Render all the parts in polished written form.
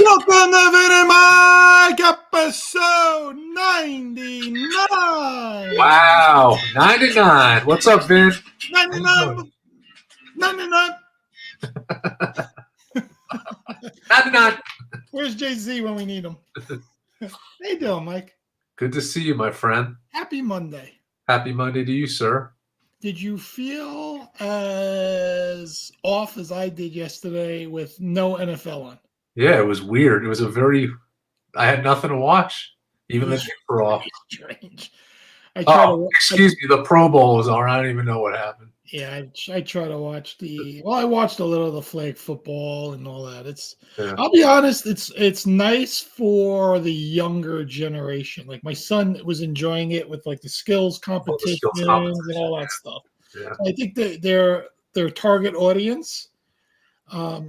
Welcome to Vin and Mike, episode 99. Wow, 99. What's up, Vin? 99. 99. 99. Where's Jay-Z when we need him? How you doing, Mike? Good to see you, my friend. Happy Monday. Happy Monday to you, sir. Did you feel as off as I did yesterday with no NFL on? Yeah, it was weird. It was I had nothing to watch. Even the Knicks were off. Strange. Excuse me, the Pro Bowl was on. I don't even know what happened. Yeah, I try to watch I watched a little of the flag football and all that. I'll be honest, it's nice for the younger generation. Like my son was enjoying it with like the skills competitions and all that stuff. Yeah. I think that their target audience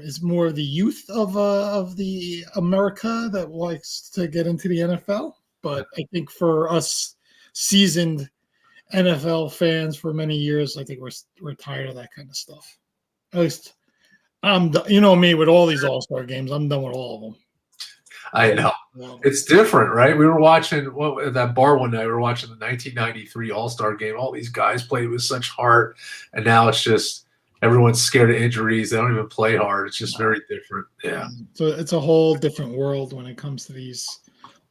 is more of the youth of the America that likes to get into the NFL. But I think for us seasoned NFL fans for many years, I think we're tired of that kind of stuff. At least you know me with all these All-Star games, I'm done with all of them. I know. It's different, right? We were watching at that bar one night. We were watching the 1993 All-Star game. All these guys played with such heart, and now it's just everyone's scared of injuries. They don't even play hard. It's just very different. Yeah. So it's a whole different world when it comes to these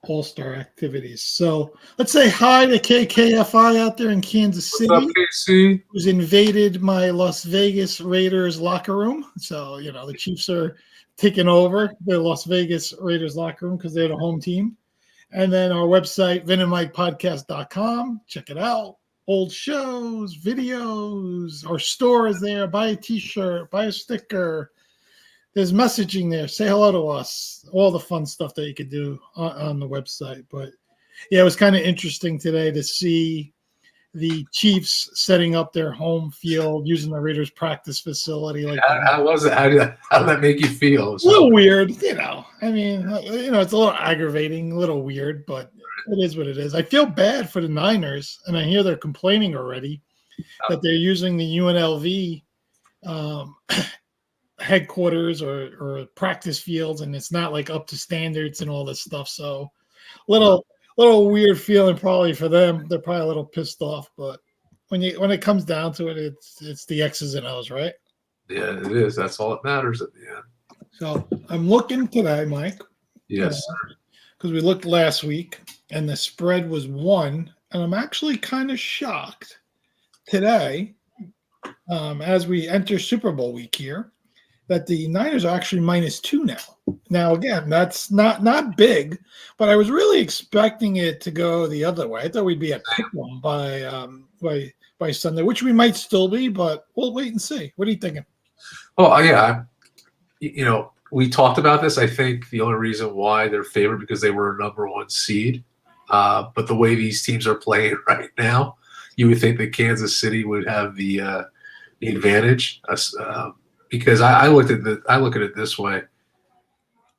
All-Star activities. So let's say hi to KKFI out there in Kansas City. What's up, KC? Who's invaded my Las Vegas Raiders locker room. So, the Chiefs are taking over the Las Vegas Raiders locker room because they're the home team. And then our website, vinandmikepodcast.com. Check it out. Old shows, videos, our store is there. Buy a t-shirt, buy a sticker. There's messaging there. Say hello to us. All the fun stuff that you could do on the website. But, yeah, it was kind of interesting today to see the Chiefs setting up their home field using the Raiders practice facility. How was it? How did that make you feel? A little weird, I mean, it's a little aggravating, a little weird, but it is what it is. I feel bad for the Niners, and I hear they're complaining already that they're using the UNLV headquarters or practice fields, and it's not like up to standards and all this stuff. So little weird feeling probably for them. They're probably a little pissed off, but when it comes down to it, it's the X's and O's, right? Yeah, it is. That's all that matters at the end. So I'm looking today, Mike. Yes, because we looked last week and the spread was 1, and I'm actually kind of shocked today as we enter Super Bowl week here that the Niners are actually -2 now. Now, again, that's not big, but I was really expecting it to go the other way. I thought we'd be at pick 1 by Sunday, which we might still be, but we'll wait and see. What are you thinking? Well, yeah, we talked about this. I think the only reason why they're favored because they were a number 1 seed. But the way these teams are playing right now, you would think that Kansas City would have the advantage. Because I look at it this way.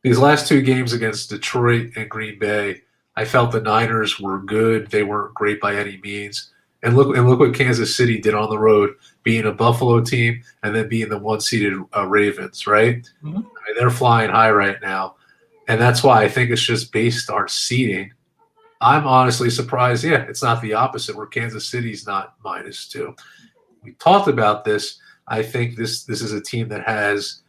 These last 2 games against Detroit and Green Bay, I felt the Niners were good. They weren't great by any means. And look what Kansas City did on the road, being a Buffalo team and then being the 1-seeded Ravens, right? Mm-hmm. I mean, they're flying high right now. And that's why I think it's just based on seeding. I'm honestly surprised, it's not the opposite where Kansas City's not -2. We talked about this. I think this is a team that has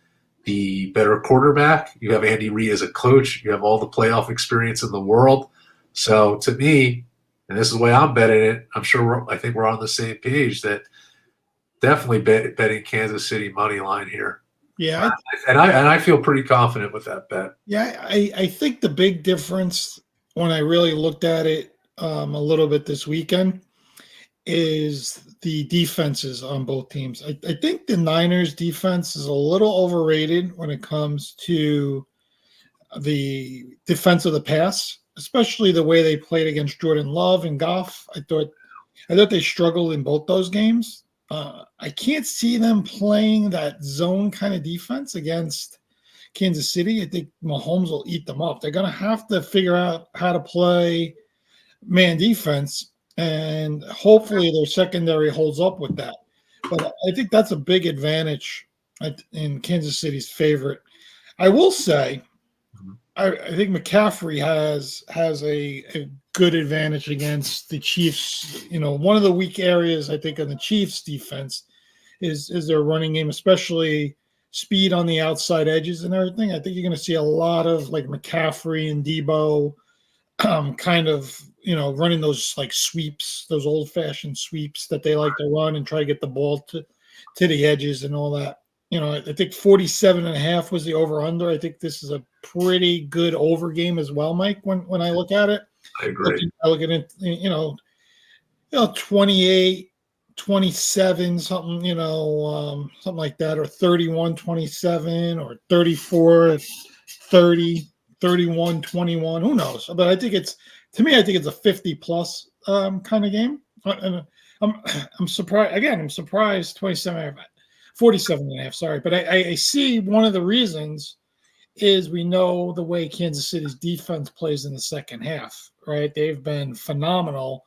the better quarterback. You have Andy Reid as a coach. You have all the playoff experience in the world. So to me, and this is the way I'm betting it, I think we're on the same page that definitely betting Kansas City money line here. Yeah, and I feel pretty confident with that bet. Yeah, I think the big difference when I really looked at it a little bit this weekend is the defenses on both teams. I think the Niners defense is a little overrated when it comes to the defense of the pass, especially the way they played against Jordan Love and Goff. I thought they struggled in both those games. I can't see them playing that zone kind of defense against Kansas City. I think Mahomes will eat them up. They're going to have to figure out how to play man defense, and hopefully their secondary holds up with that. But I think that's a big advantage in Kansas City's favorite. I will say I think McCaffrey has a good advantage against the Chiefs. One of the weak areas I think on the Chiefs defense is their running game, especially speed on the outside edges and everything. I think you're going to see a lot of like McCaffrey and Debo kind of running those like sweeps, those old fashioned sweeps that they like to run and try to get the ball to the edges and all that. I think 47.5 was the over under. I think this is a pretty good over game as well, Mike, when I look at it. I agree. I look at it, 28, 27, something, something like that, or 31, 27, or 34, 30, 31, 21. Who knows? But I think it's a 50 plus kind of game. And I'm surprised. Again, I'm surprised 47.5, sorry. But I see one of the reasons is we know the way Kansas City's defense plays in the second half, right? They've been phenomenal.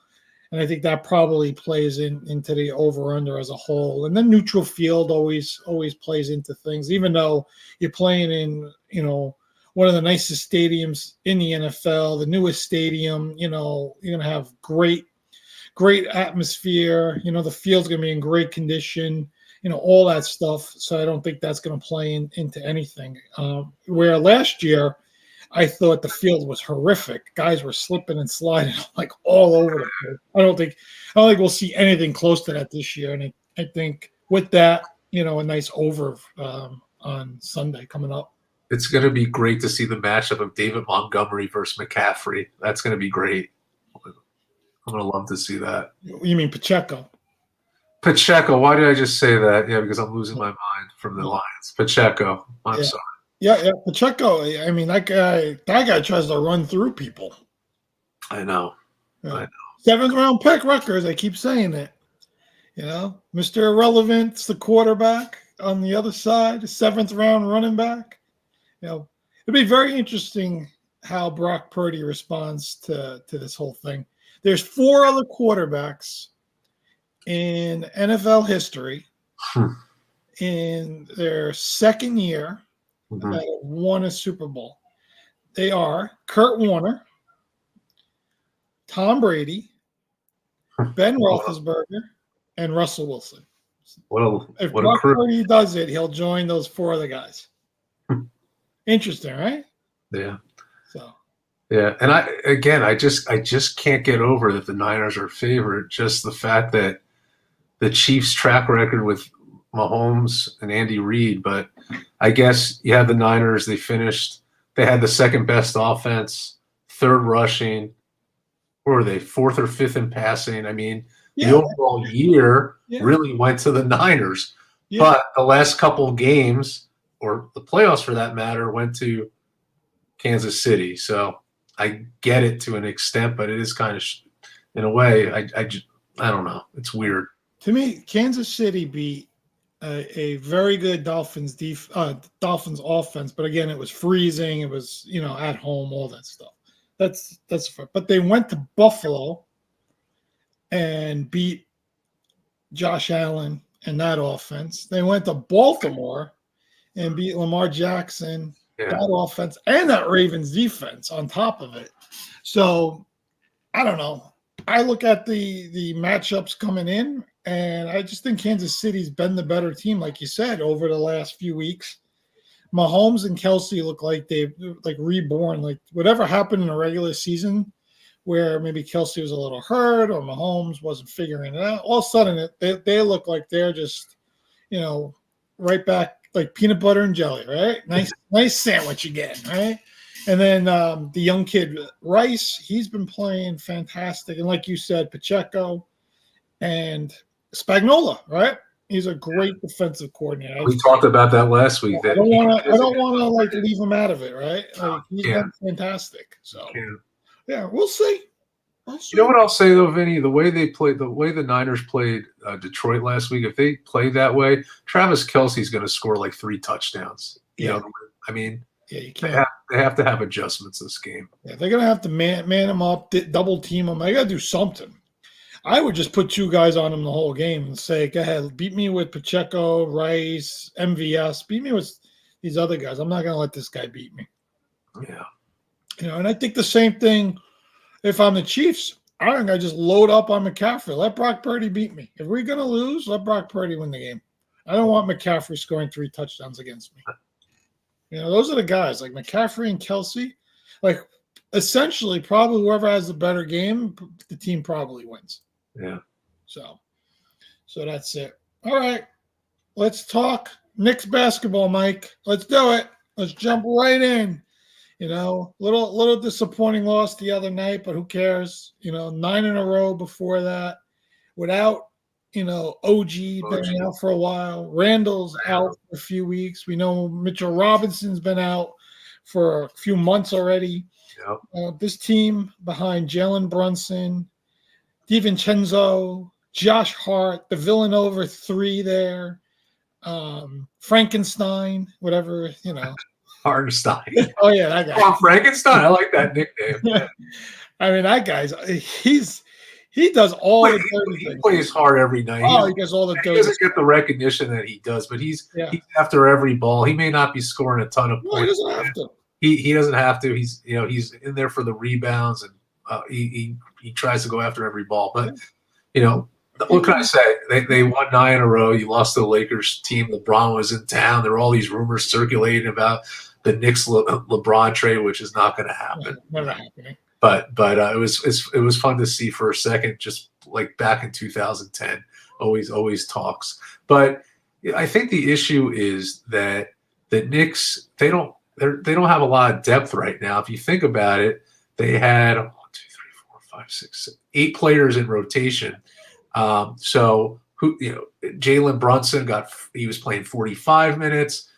And I think that probably plays into the over-under as a whole. And then neutral field always plays into things, even though you're playing in, one of the nicest stadiums in the NFL, the newest stadium. You're going to have great atmosphere. The field's going to be in great condition. All that stuff. So I don't think that's going to play into anything. Where last year, I thought the field was horrific. Guys were slipping and sliding like all over the place. I don't think we'll see anything close to that this year. And I think with that, a nice over on Sunday coming up. It's going to be great to see the matchup of David Montgomery versus McCaffrey. That's going to be great. I'm going to love to see that. You mean Pacheco? Pacheco. Why did I just say that? Yeah, because I'm losing my mind from the Lions. Pacheco. I'm sorry. Yeah, Pacheco. I mean, that guy tries to run through people. I know. Yeah. I know. 7th round pick, Rutgers. I keep saying it. Mr. Irrelevant's the quarterback on the other side, 7th round running back. It'll be very interesting how Brock Purdy responds to this whole thing. There's 4 other quarterbacks in NFL history in their second year that have won a Super Bowl. They are Kurt Warner, Tom Brady, Ben Roethlisberger, and Russell Wilson. If Brock Purdy does it, he'll join those 4 other guys. Interesting, right? Yeah. So. Yeah, and I just can't get over that the Niners are favored. Just the fact that the Chiefs' track record with Mahomes and Andy Reid, but I guess you have the Niners. They had the second best offense, 3rd rushing. Or were they 4th or 5th in passing? I mean, the overall year really went to the Niners. Yeah. But the last couple of games, or the playoffs for that matter, went to Kansas City. So I get it to an extent, but it is kind of, in a way, I don't know. It's weird. To me, Kansas City beat a very good Dolphins offense, but again, it was freezing. It was at home, all that stuff. That's fair. But they went to Buffalo and beat Josh Allen and that offense. They went to Baltimore and beat Lamar Jackson, that offense, and that Ravens defense on top of it. So I don't know. I look at the matchups coming in, and I just think Kansas City's been the better team, like you said, over the last few weeks. Mahomes and Kelsey look like they've reborn. Like whatever happened in the regular season, where maybe Kelsey was a little hurt or Mahomes wasn't figuring it out, all of a sudden they look like they're just, right back like peanut butter and jelly, right? Nice sandwich again, right? And then the young kid Rice, he's been playing fantastic, and like you said, Pacheco and Spagnuolo, right? He's a great defensive coordinator. We talked about that last week. I don't want to leave him out of it, right? He's been fantastic. So we'll see. You know what I'll say though, Vinny? The way the Niners played Detroit last week, if they play that way, Travis Kelce's going to score like 3 touchdowns. You can't. They have to have adjustments this game. Yeah, they're going to have to man him up, double team him. I got to do something. I would just put 2 guys on him the whole game and say, go ahead, beat me with Pacheco, Rice, MVS. Beat me with these other guys. I'm not going to let this guy beat me. Yeah. And I think the same thing if I'm the Chiefs. I think I just load up on McCaffrey. Let Brock Purdy beat me. If we're going to lose, let Brock Purdy win the game. I don't want McCaffrey scoring 3 touchdowns against me. Those are the guys like McCaffrey and Kelsey. Like, essentially, probably whoever has the better game, the team probably wins. Yeah. So that's it. All right. Let's talk Knicks basketball, Mike. Let's do it. Let's jump right in. Little disappointing loss the other night, but who cares? 9 in a row before that without, OG been out for a while. Randall's out for a few weeks. We know Mitchell Robinson's been out for a few months already. Yep. This team behind Jalen Brunson, DiVincenzo, Josh Hart, the Villanova 3 there, Frankenstein, whatever, Hardenstein. Oh, yeah, that guy. Oh, Frankenstein. I like that nickname. Yeah. I mean, that guy's he does all the dirty things. He plays hard every night. Oh, he does all the dirty. He doesn't get the recognition that he does, but he's after every ball. He may not be scoring a ton of points. He doesn't have to. He doesn't have to. He's in there for the rebounds, and he tries to go after every ball. But what can I say? They won 9 in a row. You lost to the Lakers team. LeBron was in town. There were all these rumors circulating about the Knicks LeBron trade, which is not going to happen. Never happening. But it was fun to see for a second, just like back in 2010. Always talks. But I think the issue is that the Knicks they don't have a lot of depth right now. If you think about it, they had 1, 2, 3, 4, 5, 6, 8 players in rotation. So Jalen Brunson he was playing 45 minutes.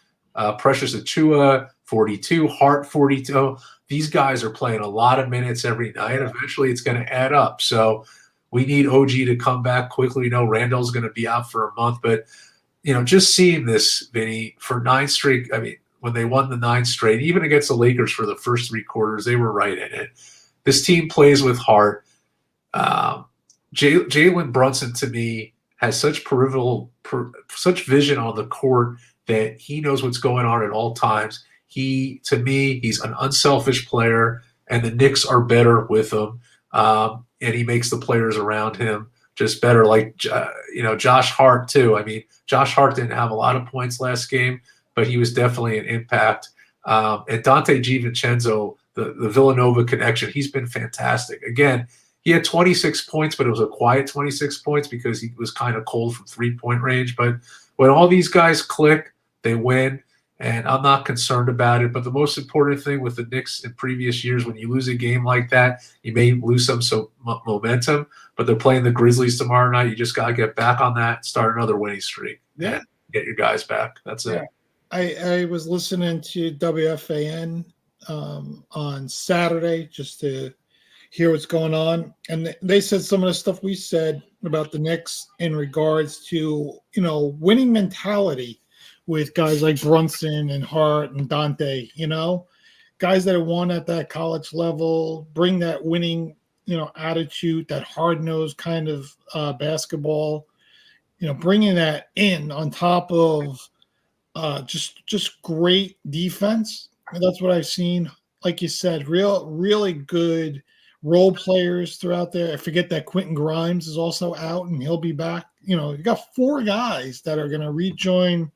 Precious Achua 42, Hart 42. These guys are playing a lot of minutes every night. Eventually, it's going to add up. So we need OG to come back quickly. We know Randall's going to be out for a month, but just seeing this, Vinny, for 9 straight. I mean, when they won the 9 straight, even against the Lakers for the first 3 quarters, they were right in it. This team plays with heart. Jalen Brunson, to me, has such such vision on the court that he knows what's going on at all times. To me, he's an unselfish player, and the Knicks are better with him. And he makes the players around him just better. Like, Josh Hart, too. I mean, Josh Hart didn't have a lot of points last game, but he was definitely an impact. And Dante DiVincenzo, the Villanova connection, he's been fantastic. Again, he had 26 points, but it was a quiet 26 points because he was kind of cold from 3-point range. But when all these guys click, they win. And I'm not concerned about it. But the most important thing with the Knicks in previous years, when you lose a game like that, you may lose some momentum. But they're playing the Grizzlies tomorrow night. You just got to get back on that, start another winning streak, and get your guys back. That's it. I was listening to WFAN on Saturday just to hear what's going on. And they said some of the stuff we said about the Knicks in regards to, winning mentality with guys like Brunson and Hart and Dante, guys that have won at that college level, bring that winning, attitude, that hard-nosed kind of basketball, bringing that in on top of just great defense. And that's what I've seen. Like you said, really good role players throughout there. I forget that Quentin Grimes is also out, and he'll be back. You got 4 guys that are going to rejoin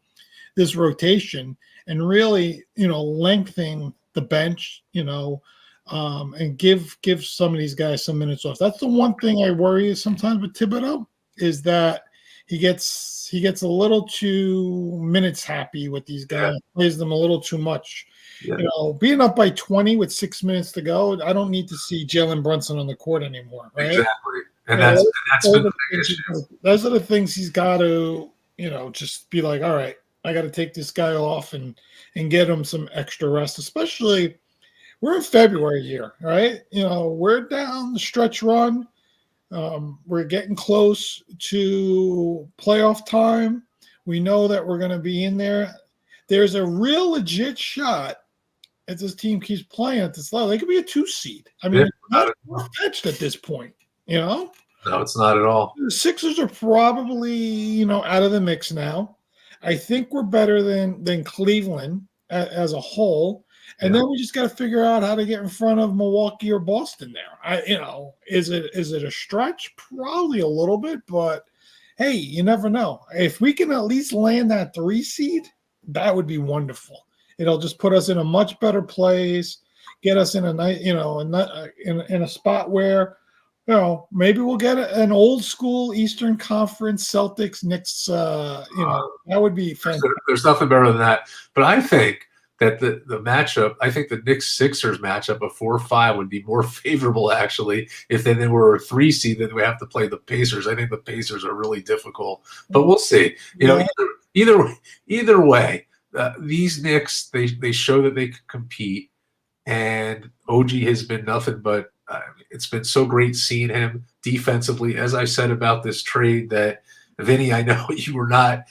this rotation and really, lengthen the bench, and give some of these guys some minutes off. That's the one thing I worry sometimes with Thibodeau, is that he gets a little too minutes happy with these guys, plays them a little too much. Yeah. Being up by 20 with 6 minutes to go, I don't need to see Jalen Brunson on the court anymore. Right? Exactly. And that's been the big issue. Those are the things he's got to, just be like, all right, I got to take this guy off and get him some extra rest, especially we're in February here, right? We're down the stretch run. We're getting close to playoff time. We know that we're going to be in there. There's a real legit shot if this team keeps playing at this level. They could be a 2 seed. I mean, it's not far-fetched at this point, No, it's not at all. The Sixers are probably, out of the mix now. I think we're better than Cleveland as a whole. And then we just got to figure out how to get in front of Milwaukee or Boston there. Is it a stretch? Probably a little bit, but hey, you never know. If we can at least land that 3 seed, that would be wonderful. It'll just put us in a much better place, get us in a nice, in a spot where, maybe we'll get an old school Eastern Conference Celtics Knicks. That would be fantastic. There's nothing better than that. But I think that the matchup, I think the Knicks Sixers matchup of 4-5 would be more favorable actually if then they were a 3 seed. Then we have to play the Pacers. I think the Pacers are really difficult, but we'll see. Either way, these Knicks they show that they can compete, and OG has been nothing but. It's been so great seeing him defensively. As I said about this trade, that Vinny, I know you were not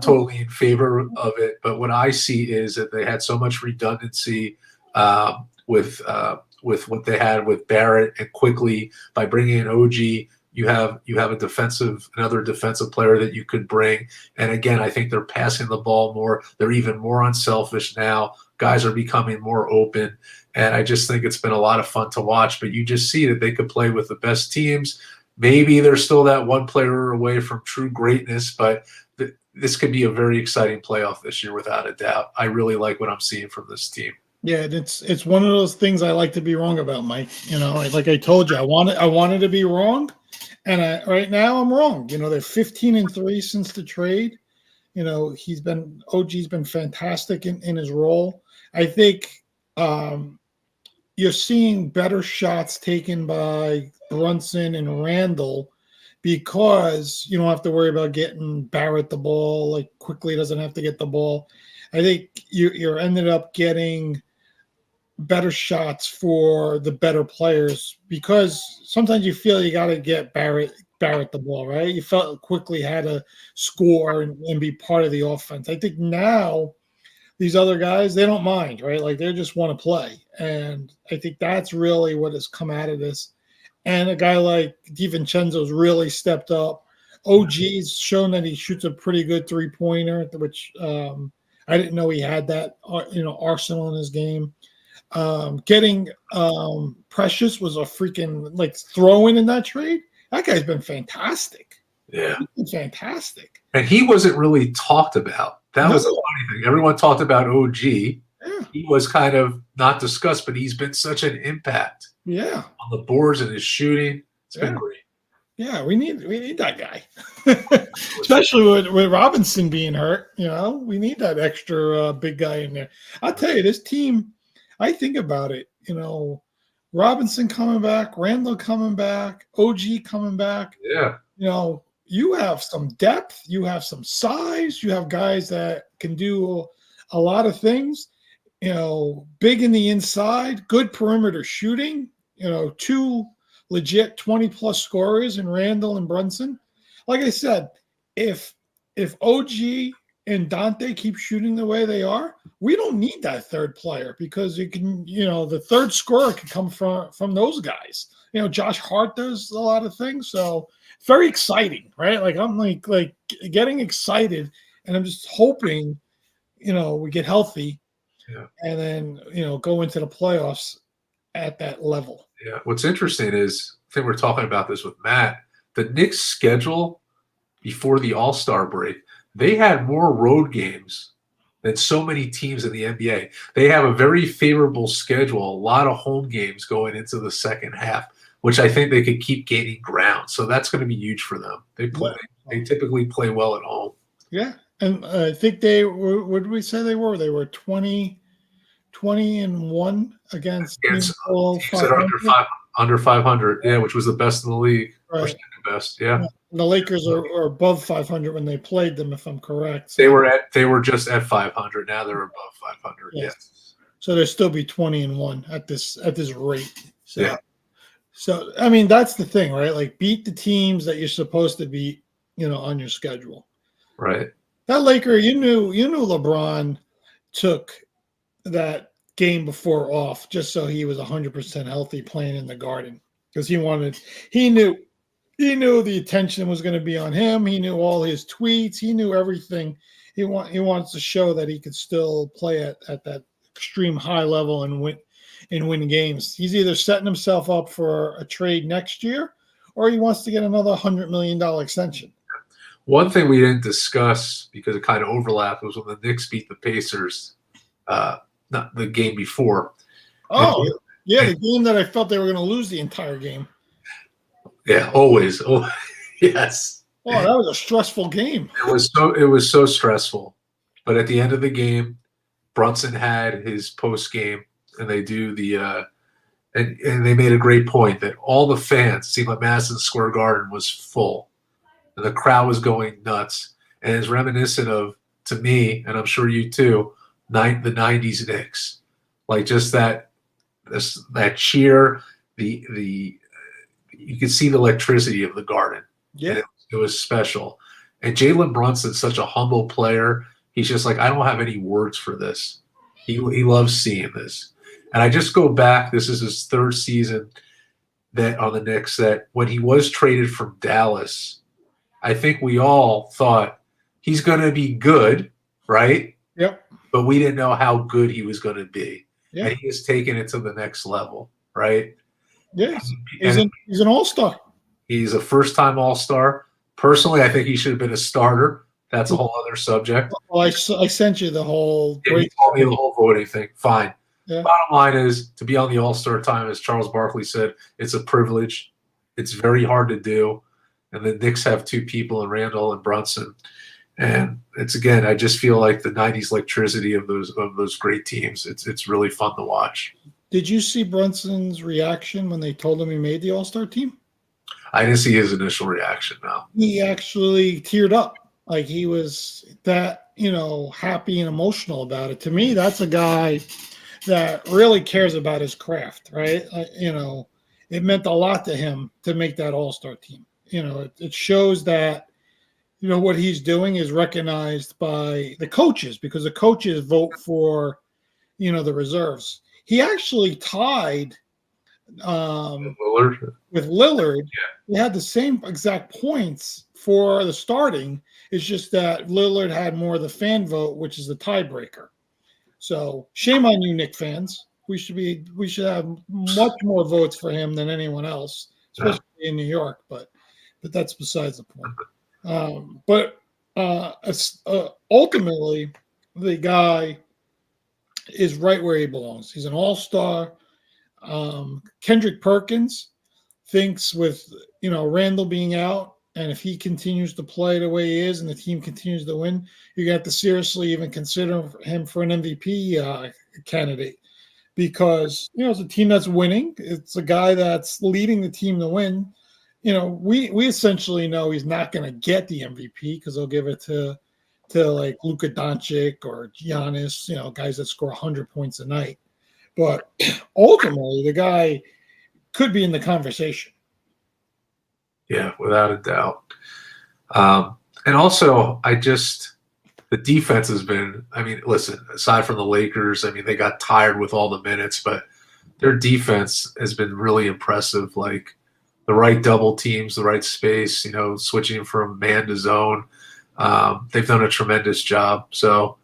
totally in favor of it, but what I see is that they had so much redundancy with what they had with Barrett, and quickly by bringing in OG, you have another defensive player that you could bring. And again, I think they're passing the ball more. They're even more unselfish now. Guys are becoming more open. And I just think it's been a lot of fun to watch. But you just see that they could play with the best teams. Maybe they're still that one player away from true greatness, but this could be a very exciting playoff this year without a doubt. I really like what I'm seeing from this team. Yeah, it's one of those things I like to be wrong about, Mike. Like I told you, I wanted to be wrong, and right now I'm wrong. They're 15-3 since the trade. OG's been fantastic in his role. I think you're seeing better shots taken by Brunson and Randall because you don't have to worry about getting Barrett the ball. Like quickly doesn't have to get the ball. I think you're ended up getting better shots for the better players because sometimes you feel you got to get Barrett the ball, right? You felt quickly had to score and be part of the offense. I think now these other guys, they don't mind, right? Like they just want to play. And I think that's really what has come out of this. And a guy like DiVincenzo's really stepped up. OG's shown that he shoots a pretty good 3-pointer, which I didn't know he had that, arsenal in his game. Getting Precious was a freaking throw-in that trade. That guy's been fantastic. Yeah. He's been fantastic. And he wasn't really talked about. That was a funny thing. Everyone talked about OG. Yeah. He was kind of not discussed, but he's been such an impact. Yeah. On the boards and his shooting. It's been great. Yeah, we need that guy. Especially with Robinson being hurt, we need that extra big guy in there. I'll tell you, this team, I think about it, Robinson coming back, Randall coming back, OG coming back. Yeah. You have some depth, you have some size, you have guys that can do a lot of things, big in the inside, good perimeter shooting, 2 legit 20-plus scorers in Randall and Brunson. Like I said, if OG and Dante keep shooting the way they are, we don't need that third player because you can, the third scorer can come from those guys. Josh Hart does a lot of things, so very exciting, right? Like I'm like getting excited, and I'm just hoping, we get healthy, and then go into the playoffs at that level. Yeah. What's interesting is, I think we're talking about this with Matt. The Knicks' schedule before the All-Star break, they had more road games than so many teams in the NBA. They have a very favorable schedule, a lot of home games going into the second half, which I think they could keep gaining ground. So that's going to be huge for them. They typically play well at home. Yeah. And I think they were, what did we say they were? They were 20-1 against under 500. Yeah, which was the best in the league. Right. Or second best. Yeah. And the Lakers are above 500 when they played them, if I'm correct. So they were just at 500. Now they're above 500. Yes. So they'll still be 20-1 at this rate. So, yeah. So I mean, that's the thing, right? Like beat the teams that you're supposed to beat, on your schedule. Right. That Laker, you knew LeBron took that game before off just so he was 100% healthy playing in the Garden because he knew the attention was going to be on him. He knew all his tweets. He knew everything. He wants to show that he could still play at that extreme high level and win games. He's either setting himself up for a trade next year, or he wants to get another $100 million extension. One thing we didn't discuss because it kind of overlapped was when the Knicks beat the Pacers, not the game before. Oh, yeah, the game that I felt they were going to lose the entire game. Yeah, always. Oh, yes. Oh, that was a stressful game. It was so stressful. But at the end of the game, Brunson had his post game, and they do the and they made a great point that all the fans, it seemed like Madison Square Garden was full, and the crowd was going nuts, and it's reminiscent of, to me, and I'm sure you too, the '90s Knicks, like just that cheer, the you could see the electricity of the Garden. Yeah, it was special. And Jalen Brunson's such a humble player. He's just like, I don't have any words for this. He loves seeing this. And I just go back, this is his third season that on the Knicks, that when he was traded from Dallas, I think we all thought he's going to be good, right? Yep. But we didn't know how good he was going to be. Yeah. And he has taken it to the next level, right? Yes. He's an all-star. He's a first-time all-star. Personally, I think he should have been a starter. That's a whole other subject. Well, I sent you the whole. Yeah, you told me the whole voting thing. Fine. Yeah. Bottom line is, to be on the all-star time, as Charles Barkley said, it's a privilege. It's very hard to do. And the Knicks have two people in Randall and Brunson. And it's, again, I just feel like the '90s electricity of those great teams. It's really fun to watch. Did you see Brunson's reaction when they told him he made the all-star team? I didn't see his initial reaction, no. He actually teared up. Like, he was that, happy and emotional about it. To me, that's a guy that really cares about his craft, right? It meant a lot to him to make that all-star team. It shows that, what he's doing is recognized by the coaches, because the coaches vote for, the reserves. He actually tied with Lillard. Yeah. He had the same exact points for the starting. It's just that Lillard had more of the fan vote, which is the tiebreaker. So shame on you, Knicks fans. We should have much more votes for him than anyone else, especially in New York. But that's besides the point. Ultimately, the guy is right where he belongs. He's an all-star. Kendrick Perkins thinks with Randall being out, and if he continues to play the way he is and the team continues to win, you got to seriously even consider him for an MVP candidate, because it's a team that's winning. It's a guy that's leading the team to win. We essentially know he's not going to get the MVP because they'll give it to like Luka Doncic or Giannis, guys that score 100 points a night. But ultimately, the guy could be in the conversation. Yeah, without a doubt. And also, the defense has been, listen, aside from the Lakers, they got tired with all the minutes, but their defense has been really impressive. Like the right double teams, the right space, switching from man to zone. They've done a tremendous job. So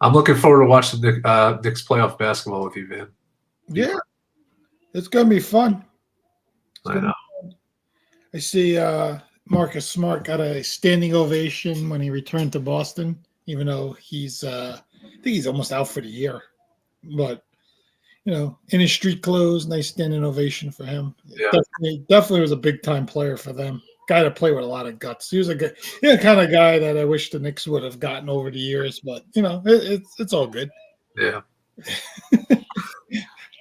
I'm looking forward to watching the Knicks playoff basketball with you, Vin. Yeah, it's going to be fun. I know. I see Marcus Smart got a standing ovation when he returned to Boston, even though I think he's almost out for the year. But, in his street clothes, nice standing ovation for him. Yeah. Definitely was a big-time player for them. Guy to play with a lot of guts. He was a good, kind of guy that I wish the Knicks would have gotten over the years, but it's all good. Yeah.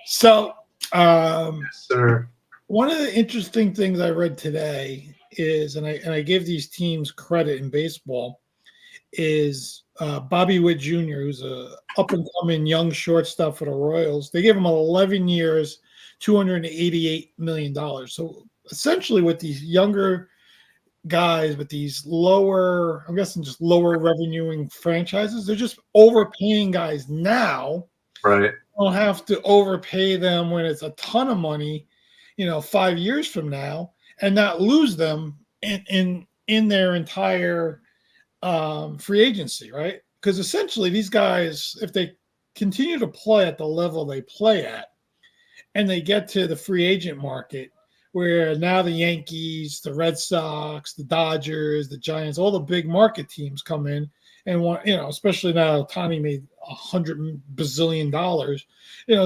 So, yes, sir. One of the interesting things I read today is, and I give these teams credit in baseball, is Bobby Witt Jr., who's a up-and-coming young shortstop for the Royals. They gave him 11 years, $288 million. So essentially with these younger guys with these lower, I'm guessing just lower revenuing franchises, they're just overpaying guys now. Right. Don't have to overpay them when it's a ton of money, 5 years from now, and not lose them in their entire free agency, right? Because essentially these guys, if they continue to play at the level they play at, and they get to the free agent market where now the Yankees, the Red Sox, the Dodgers, the Giants, all the big market teams come in and want, especially now Tani made $100 bazillion.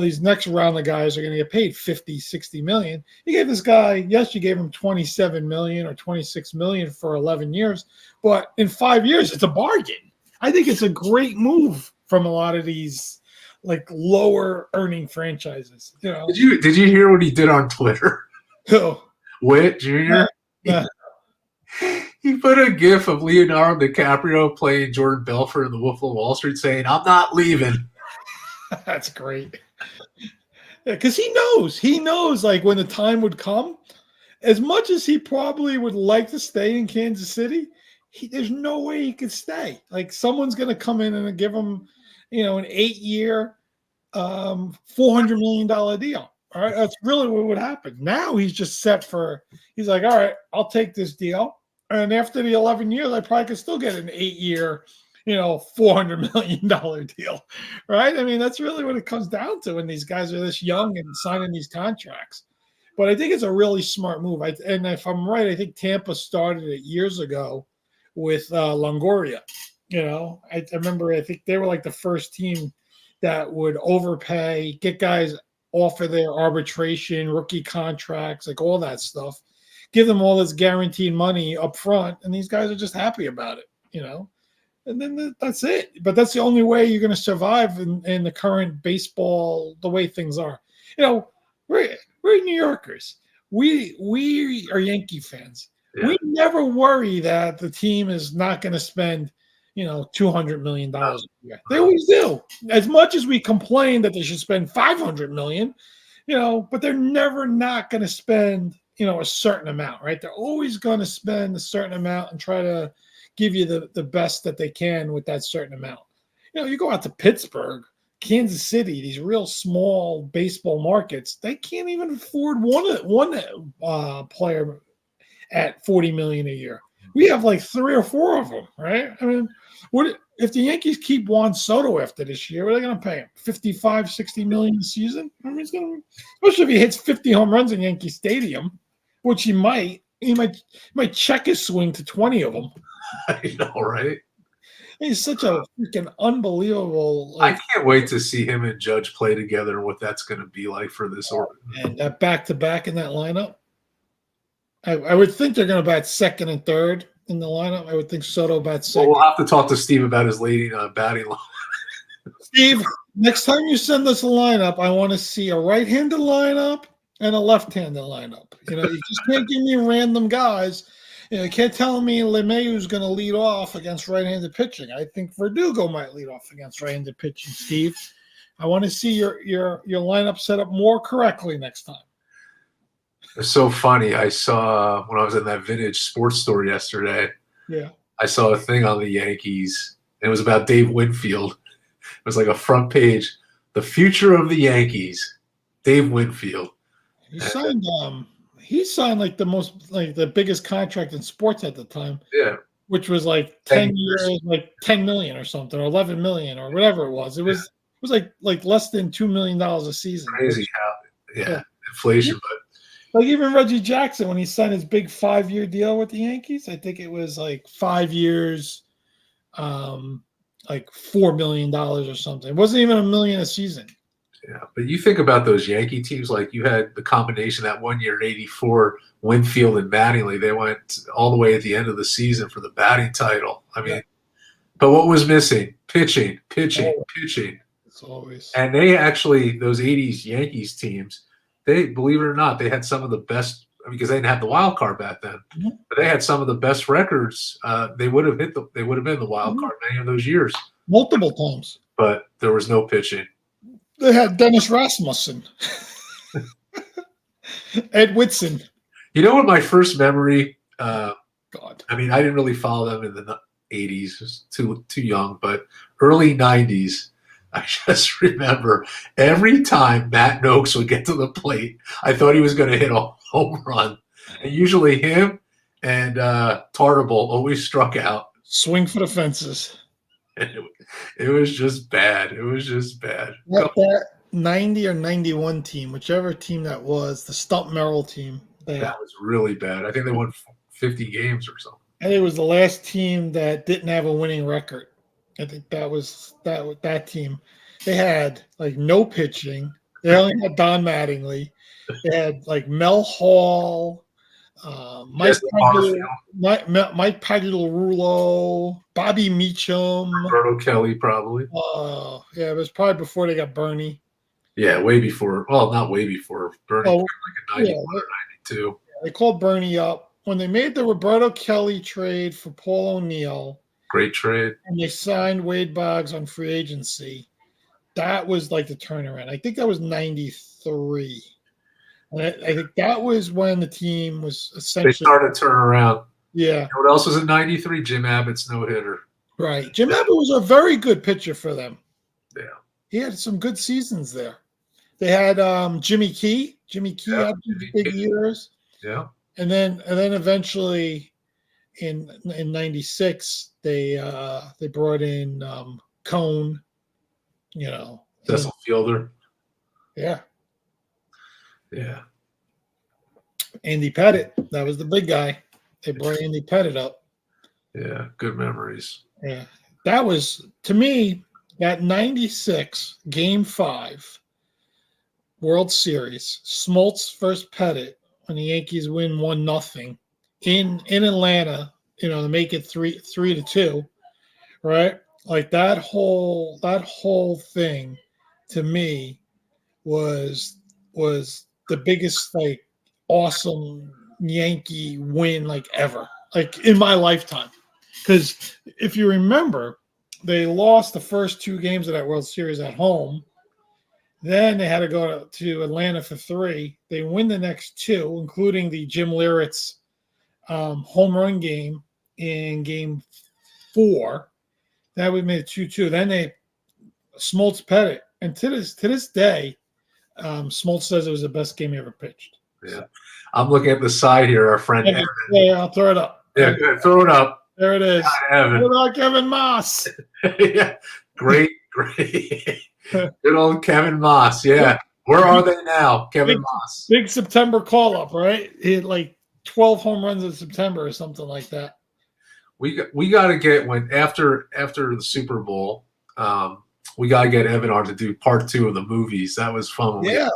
These next round of guys are going to get paid 50, 60 million. You gave this guy, yes, you gave him 27 million or 26 million for 11 years, but in 5 years, it's a bargain. I think it's a great move from a lot of these like lower earning franchises. Did you hear what he did on Twitter? Oh. Witt Jr. Yeah. He put a gif of Leonardo DiCaprio playing Jordan Belfort in The Wolf of Wall Street saying, "I'm not leaving." That's great. Yeah, because he knows like when the time would come, as much as he probably would like to stay in Kansas City, there's no way he could stay. Like someone's going to come in and give him, an 8-year, $400 million deal. All right, that's really what would happen. Now he's just set for. He's like, all right, I'll take this deal, and after the 11 years, I probably could still get an 8-year, $400 million deal, right? I mean, that's really what it comes down to when these guys are this young and signing these contracts. But I think it's a really smart move. And if I'm right, I think Tampa started it years ago with Longoria. I remember, I think they were like the first team that would overpay, get guys off of their arbitration, rookie contracts, like all that stuff, give them all this guaranteed money up front, and these guys are just happy about it, and then that's it. But that's the only way you're going to survive in the current baseball, the way things are. We're New Yorkers. We are Yankee fans. Yeah. We never worry that the team is not going to spend $200 million a year. They always do. As much as we complain that they should spend $500 million, but they're never not going to spend, a certain amount, right? They're always going to spend a certain amount and try to give you the best that they can with that certain amount. You go out to Pittsburgh, Kansas City, these real small baseball markets, they can't even afford one player at $40 million a year. We have like 3 or 4 of them, right? I mean, what if the Yankees keep Juan Soto after this year? What are they going to pay him? 55, 60 million a season? I mean, especially if he hits 50 home runs in Yankee Stadium, which he might check his swing to 20 of them. I know, right? He's such a freaking unbelievable. I can't wait to see him and Judge play together and what that's going to be like for this order. And that back-to-back in that lineup. I would think they're going to bat second and third in the lineup. I would think Soto bats second. Well, we'll have to talk to Steve about his leading batting line. Steve, next time you send us a lineup, I want to see a right-handed lineup and a left-handed lineup. You just can't give me random guys. You can't tell me LeMahieu's going to lead off against right-handed pitching. I think Verdugo might lead off against right-handed pitching, Steve. I want to see your lineup set up more correctly next time. It's so funny. I saw when I was in that vintage sports store yesterday. Yeah. I saw a thing on the Yankees. And it was about Dave Winfield. It was like a front page. The future of the Yankees, Dave Winfield. He signed like the biggest contract in sports at the time. Yeah. Which was like 10 years, like 10 million or something, or 11 million or whatever it was. It was like less than $2 million a season. Crazy how inflation, but like even Reggie Jackson, when he signed his big 5-year deal with the Yankees, I think it was like 5 years, like $4 million or something. It wasn't even $1 million a season. Yeah, but you think about those Yankee teams, like you had the combination that 1 year in '84, Winfield and Mattingly. They went all the way at the end of the season for the batting title. I mean, but what was missing? Pitching. It's always. And they actually, those '80s Yankees teams, they, believe it or not, they had some of the best, because they didn't have the wild card back then. Mm-hmm. But they had some of the best records. They would have been the wild card many of those years, multiple times. But there was no pitching. They had Dennis Rasmussen, Ed Whitson. You know what my first memory? God, I mean, I didn't really follow them in the '80s; it was too young. But early '90s. I just remember every time Matt Noakes would get to the plate, I thought he was going to hit a home run. And usually him and Tartable always struck out. Swing for the fences. It was just bad. It was just bad. That 90 or 91 team, whichever team that was, the Stump Merrill team. That was really bad. I think they won 50 games or something. I think it was the last team that didn't have a winning record. I think that was that team. They had like no pitching. They only had Don Mattingly. They had like Mel Hall, Mike Pagliarulo, Bobby Meacham, Roberto Kelly, probably. Yeah, it was probably before they got Bernie. Yeah, way before. Well, not way before. Bernie came like in 91 or 92. They called Bernie up when they made the Roberto Kelly trade for Paul O'Neill. Great trade. And they signed Wade Boggs on free agency. That was like the turnaround. I think that was 93. And I think that was when the team was essentially. They started to turn around. Yeah. You know what else was in 93? Jim Abbott's no-hitter. Right. Jim Abbott was a very good pitcher for them. Yeah. He had some good seasons there. They had Jimmy Key. Jimmy Key had big years. Yeah. And then eventually in 96 they brought in Cone, Cecil Fielder. Yeah. Yeah. Andy Pettit. That was the big guy. They brought Andy Pettit up. Yeah, good memories. Yeah. That was, to me, that 96 Game 5 World Series, Smoltz versus Pettit, when the Yankees win 1-0 in Atlanta, to make it 3-2, right? Like that whole thing to me was the biggest like awesome Yankee win like ever, like in my lifetime. Because if you remember, they lost the first 2 games of that World Series at home. Then they had to go to Atlanta for 3. They win the next 2, including the Jim Leyritz home run game in Game 4. That would make it 2-2. Then they Smoltz Pettit, and to this day, Smoltz says it was the best game he ever pitched. Yeah, I'm looking at the side here. Our friend Evan. Yeah, I'll throw it up. Yeah, good. Throw it up. There it is. Evan. What about Kevin Moss? Yeah, great. Good old Kevin Moss. Yeah, where are they now, Kevin Moss? Big September call up, right? He had like 12 home runs in September or something like that. We got to get after the Super Bowl. We got to get Evan on to do part 2 of the movies. That was fun. Yeah.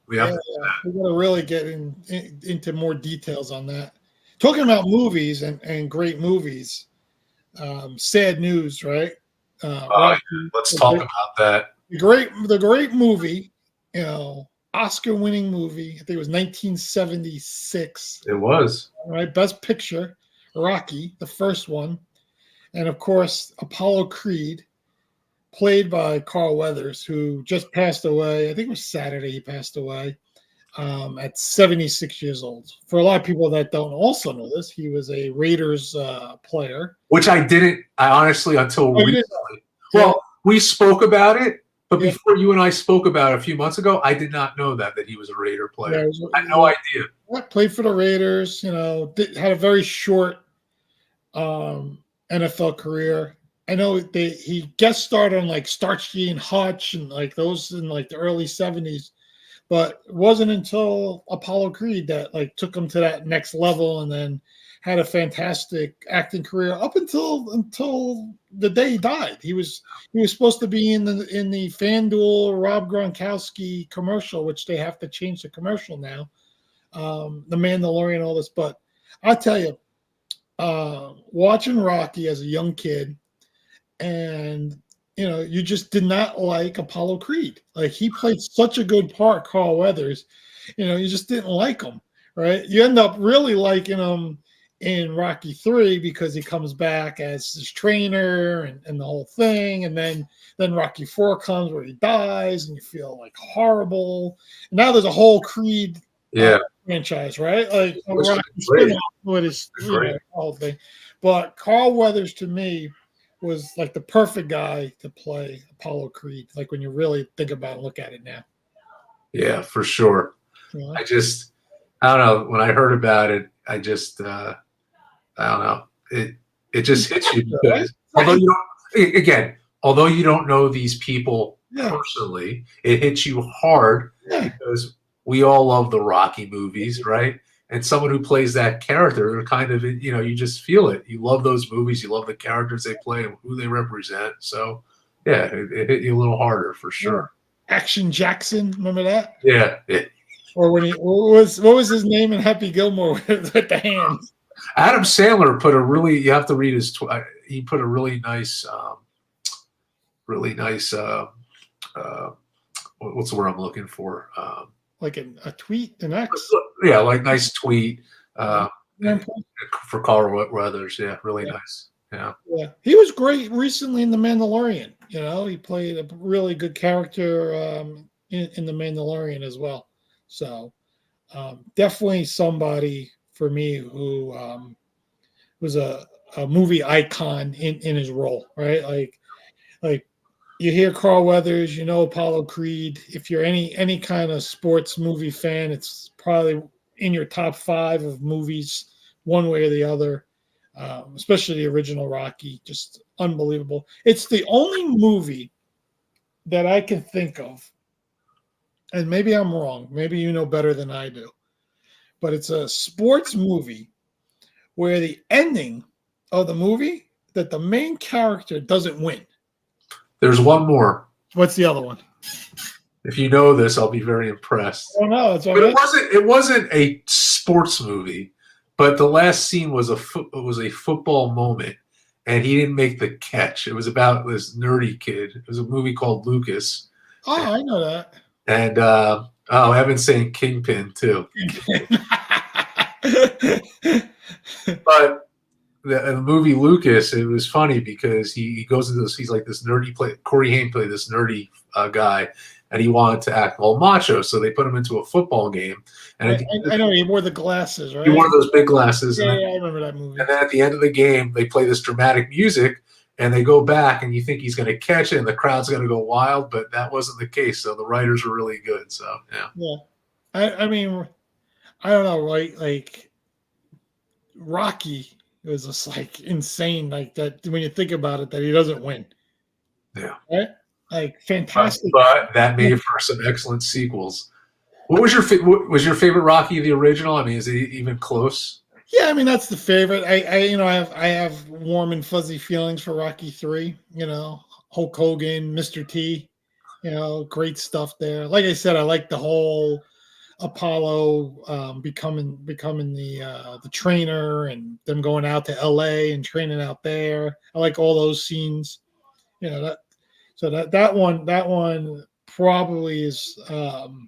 We got to really get into more details on that. Talking about movies and great movies, sad news, right? Let's talk about that. The great movie, Oscar-winning movie. I think it was 1976. It was. Right, Best Picture, Rocky, the first one, and of course Apollo Creed, played by Carl Weathers, who just passed away. I think it was Saturday he passed away at 76 years old. For a lot of people that don't also know this, he was a Raiders player. Which I honestly, until recently. Well, we spoke about it, but before you and I spoke about it a few months ago, I did not know that he was a Raider player. I had no idea. Played for the Raiders, had a very short NFL career. I know he guest starred on like Starsky and Hutch and like those in like the early 70s, but it wasn't until Apollo Creed that like took him to that next level, and then had a fantastic acting career up until the day he died. He was supposed to be in the FanDuel Rob Gronkowski commercial, which they have to change the commercial now. The Mandalorian, all this, but I'll tell you, watching Rocky as a young kid, and you just did not like Apollo Creed. Like, he played such a good part, Carl Weathers. You just didn't like him, right? You end up really liking him in Rocky 3 because he comes back as his trainer and the whole thing, and then Rocky 4 comes where he dies and you feel like horrible. And now there's a whole Creed franchise, right? Like Rocky with his whole thing. But Carl Weathers to me was like the perfect guy to play Apollo Creed. Like when you really think about it and look at it now. Yeah, for sure. Yeah. I don't know. When I heard about it, I don't know. It just hits you because although you don't, again, although you don't know these people Yeah. personally, it hits you hard Yeah. because we all love the Rocky movies, right? And someone who plays that character, they're kind of, you just feel it. You love those movies. You love the characters they play and who they represent. So, yeah, it hit you a little harder for Yeah. sure. Action Jackson, remember that? Yeah. Or when what was his name in Happy Gilmore with the hands? Adam Sandler put a really, you have to read he put a really nice, uh, what's the word I'm looking for? Like a tweet, an X. Yeah, like nice tweet Yeah. for Carl Weathers. Yeah, really Yeah. nice. Yeah. Yeah, he was great recently in The Mandalorian. He played a really good character in The Mandalorian as well. So definitely somebody for me who was a movie icon in his role, right? Like you hear Carl Weathers, Apollo Creed. If you're any kind of sports movie fan, it's probably in your top 5 of movies, one way or the other. Especially the original Rocky, just unbelievable. It's the only movie that I can think of, and maybe I'm wrong. Maybe you know better than I do, but it's a sports movie where the ending of the movie that the main character doesn't win. There's one more. What's the other one? If you know this, I'll be very impressed. Oh no, it's But it wasn't a sports movie, but the last scene was a football moment, and he didn't make the catch. It was about this nerdy kid. It was a movie called Lucas. Oh, I know that. And Evan's saying Kingpin too. But the movie Lucas, it was funny because he goes into this. He's like this nerdy Corey Haim played this nerdy guy, and he wanted to act all macho, so they put him into a football game. And I know he wore the glasses, right? He wore those big glasses. Yeah, I remember that movie. And then at the end of the game, they play this dramatic music, and they go back, and you think he's going to catch it, and the crowd's going to go wild, but that wasn't the case. So the writers were really good. So yeah. Yeah, I mean, I don't know, right? Like Rocky was just like insane, like that when you think about it, that he doesn't win. Yeah. Right? Like fantastic. But that made for some excellent sequels. What was your favorite Rocky, the original? I mean, is it even close? Yeah, I mean that's the favorite. I have warm and fuzzy feelings for Rocky 3. Hulk Hogan, Mr. T. Great stuff there. Like I said, I like the whole Apollo becoming the trainer and them going out to LA and training out there. I like all those scenes. That one probably is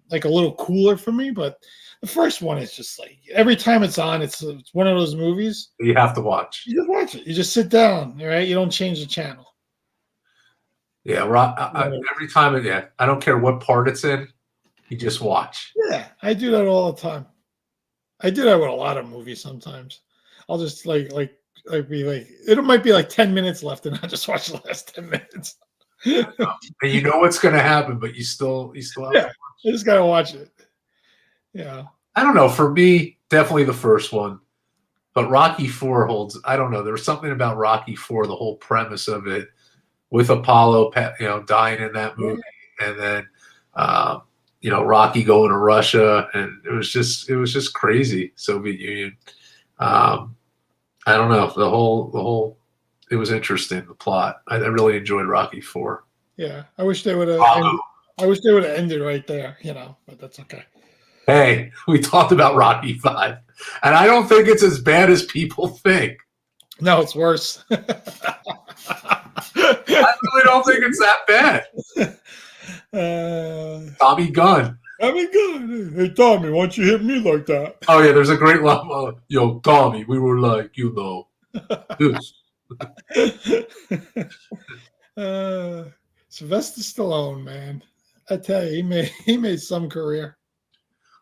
like a little cooler for me, but the first one is just like every time it's on, it's one of those movies you have to watch. You just watch it. You just sit down, right? You don't change the channel. Yeah, every time, I don't care what part it's in. You just watch. Yeah, I do that all the time. I do that with a lot of movies sometimes. I'll just like be like, it might be like 10 minutes left, and I'll just watch the last 10 minutes. And you know what's going to happen, but you still have to watch. I just gotta watch it. Yeah. I don't know. For me, definitely the first one, but Rocky 4 holds. I don't know. There was something about Rocky 4, the whole premise of it, with Apollo, dying in that movie, and then Rocky going to Russia, and it was just crazy. Soviet Union. I don't know. The whole it was interesting. The plot. I really enjoyed Rocky 4. Yeah, I wish they would have. I wish they would have ended right there. But that's okay. Hey, we talked about Rocky 5, and I don't think it's as bad as people think. No, it's worse. I really don't think it's that bad. Tommy Gunn. Tommy Gunn. Hey, Tommy, why don't you hit me like that? Oh, yeah, there's a great line. Yo, Tommy, we were like, this. Sylvester Stallone, man. I tell you, he made some career.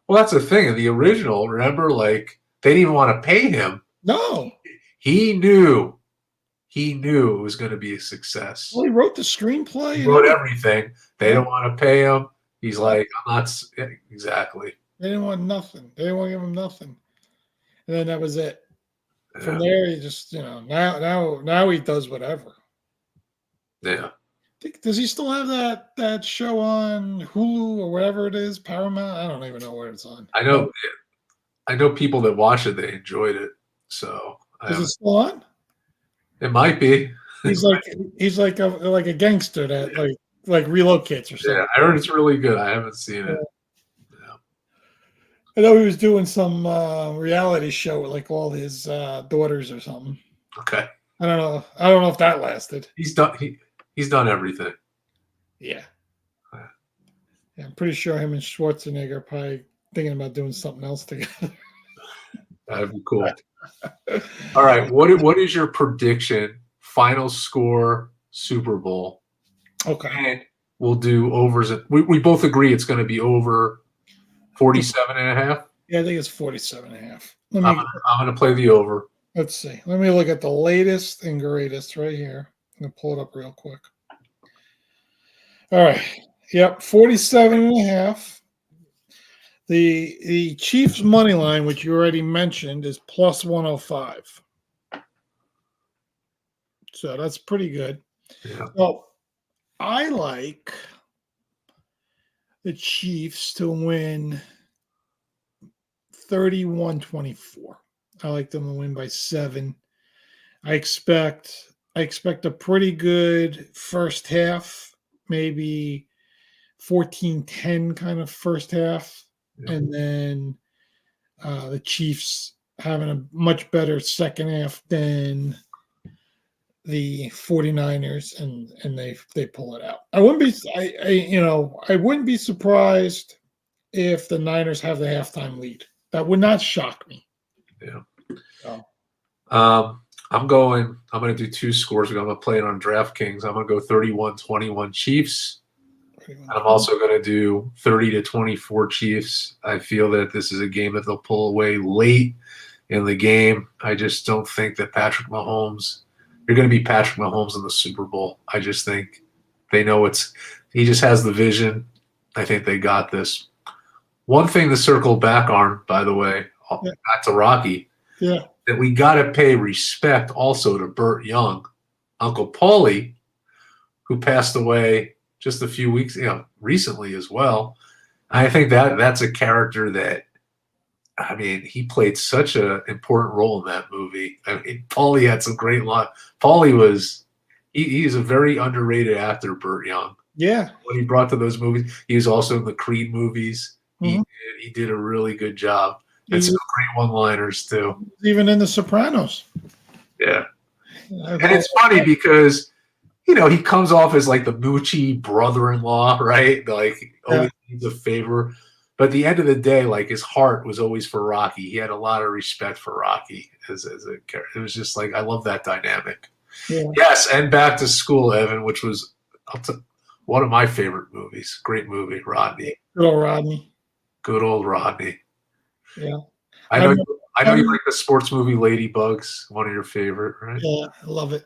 Well, that's the thing. In the original, remember, like, they didn't even want to pay him. No. He knew it was going to be a success. Well, he wrote the screenplay. He wrote everything. They don't want to pay him. He's like, I'm not exactly. They didn't want nothing. They didn't want to give him nothing. And then that was it. From there, he just, now he does whatever. Yeah. does he still have that show on Hulu or whatever it is, Paramount? I don't even know where it's on. I know people that watch it, they enjoyed it. So Is it still on? it might be. He's like a gangster that like relocates or something. Yeah, I heard it's really good. I haven't seen it. Yeah. I know he was doing some reality show with like all his daughters or something. Okay. I don't know. I don't know if that lasted. He's done everything. Yeah. Yeah, I'm pretty sure him and Schwarzenegger are probably thinking about doing something else together. That'd be cool. All right. What is your prediction? Final score Super Bowl. Okay. And we'll do overs. We both agree it's going to be over 47.5. Yeah, I think it's 47.5. I'm going to play the over. Let's see. Let me look at the latest and greatest right here. I'm going to pull it up real quick. All right. Yep, 47.5. The Chiefs money line, which you already mentioned, is plus 105. So that's pretty good. Yeah. Well, I like the Chiefs to win 31-24. I like them to win by 7. I expect a pretty good first half, maybe 14-10 kind of first half. Yeah. And then the Chiefs having a much better second half than the 49ers, and they pull it out. I wouldn't be surprised if the Niners have the halftime lead. That would not shock me. Yeah. So. I'm going to do 2 scores. I'm going to play it on DraftKings. I'm going to go 31-21 Chiefs. And I'm also going to do 30-24 Chiefs. I feel that this is a game that they'll pull away late in the game. I just don't think that you're going to be Patrick Mahomes in the Super Bowl. I just think they know he just has the vision. I think they got this. One thing to circle back on, by the way, back to Rocky, that we got to pay respect also to Burt Young, Uncle Paulie, who passed away just a few weeks, recently as well. I think that's a character that, I mean, he played such an important role in that movie. I mean, Paulie had some great line. Paulie he's a very underrated actor, Burt Young. Yeah. When he brought to those movies, he was also in the Creed movies. Mm-hmm. He did a really good job. And some great one-liners too. Even in The Sopranos. Yeah. And it's funny because, he comes off as like the moochy brother-in-law, right? Like always needs a favor. But at the end of the day, like his heart was always for Rocky. He had a lot of respect for Rocky as a character. It was just like, I love that dynamic. Yeah. Yes, and Back to School, Evan, which was one of my favorite movies. Great movie, Rodney. Good old Rodney. Good old Rodney. Yeah. I know you like the sports movie Ladybugs, one of your favorite, right? Yeah, I love it.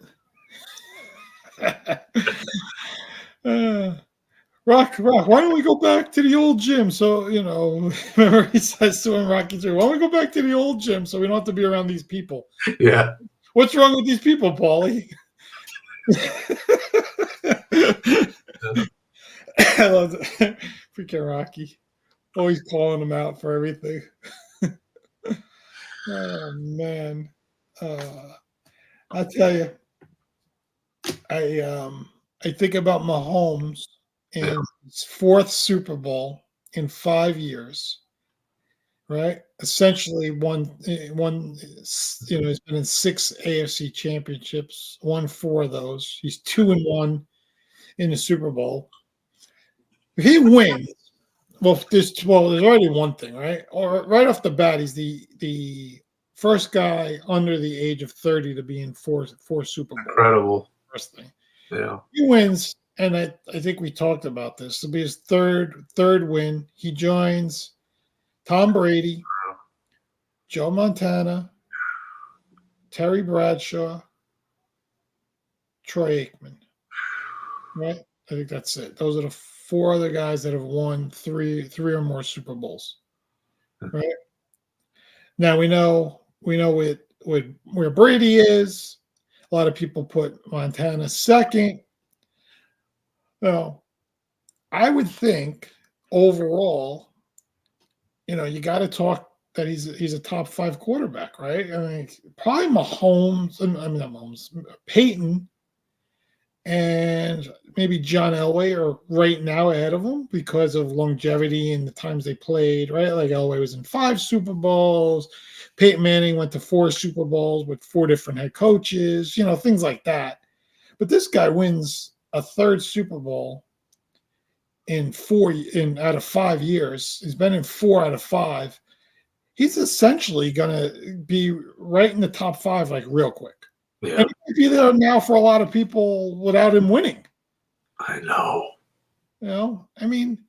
Rock, why don't we go back to the old gym? So, remember he says to him, Rocky 3, why don't we go back to the old gym so we don't have to be around these people? Yeah. What's wrong with these people, Paulie? I love it. Freaking Rocky. Always calling him out for everything. Oh, man. I tell you, I think about Mahomes and his 4th Super Bowl in 5 years, right? Essentially, he's been in 6 AFC championships, won 4 of those. He's 2-1 in the Super Bowl. If he wins, there's already one thing, right? Or right off the bat, he's the first guy under the age of 30 to be in 4 Super Bowls. Incredible. First thing. Yeah. He wins, and I think we talked about this. It'll be his third win. He joins Tom Brady, Joe Montana, Terry Bradshaw, Troy Aikman. Right? I think that's it. Those are the 4 other guys that have won three or more Super Bowls. Right? Now we know where Brady is. A lot of people put Montana second. Well, I would think overall, you got to talk that he's a top 5 quarterback, right? I mean, probably Mahomes. I mean, not Mahomes, Peyton, and maybe John Elway are right now ahead of him because of longevity and the times they played, right? Like Elway was in 5 Super Bowls. Peyton Manning went to 4 Super Bowls with 4 different head coaches, things like that. But this guy wins a 3rd Super Bowl in out of 5 years. He's been in 4 out of 5. He's essentially gonna be right in the top 5 like real quick. Yeah, And he might be there now for a lot of people without him winning. I know. I mean,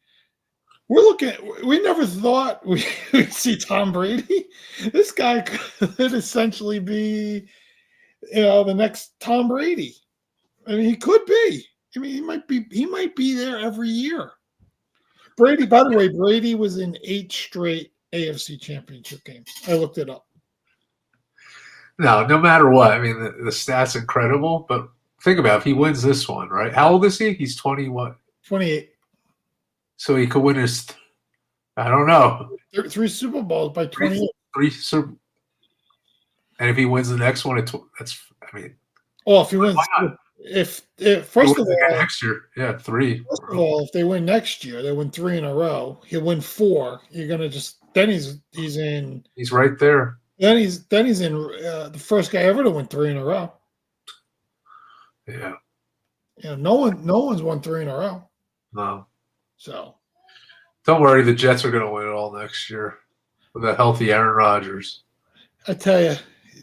we never thought we'd see Tom Brady. This guy could essentially be, the next Tom Brady. I mean, he could be. I mean, he might be there every year. Brady, by the way, Brady was in 8 straight AFC championship games. I looked it up. No matter what, I mean, the stats incredible, but think about it, if he wins this one, right? How old is he? He's 20 what? 28. So he could win his, I don't know. 3 Super Bowls by 28. And if he wins the next one, that's, I mean. Oh, if he wins, if first of all, next year, yeah, 3. First of all, if they win next year, they win 3 in a row. He'll win 4. You're gonna then he's in. He's right there. Then he's in the first guy ever to win 3 in a row. Yeah. No one's won 3 in a row. No. So. Don't worry, the Jets are going to win it all next year with a healthy Aaron Rodgers. I tell you,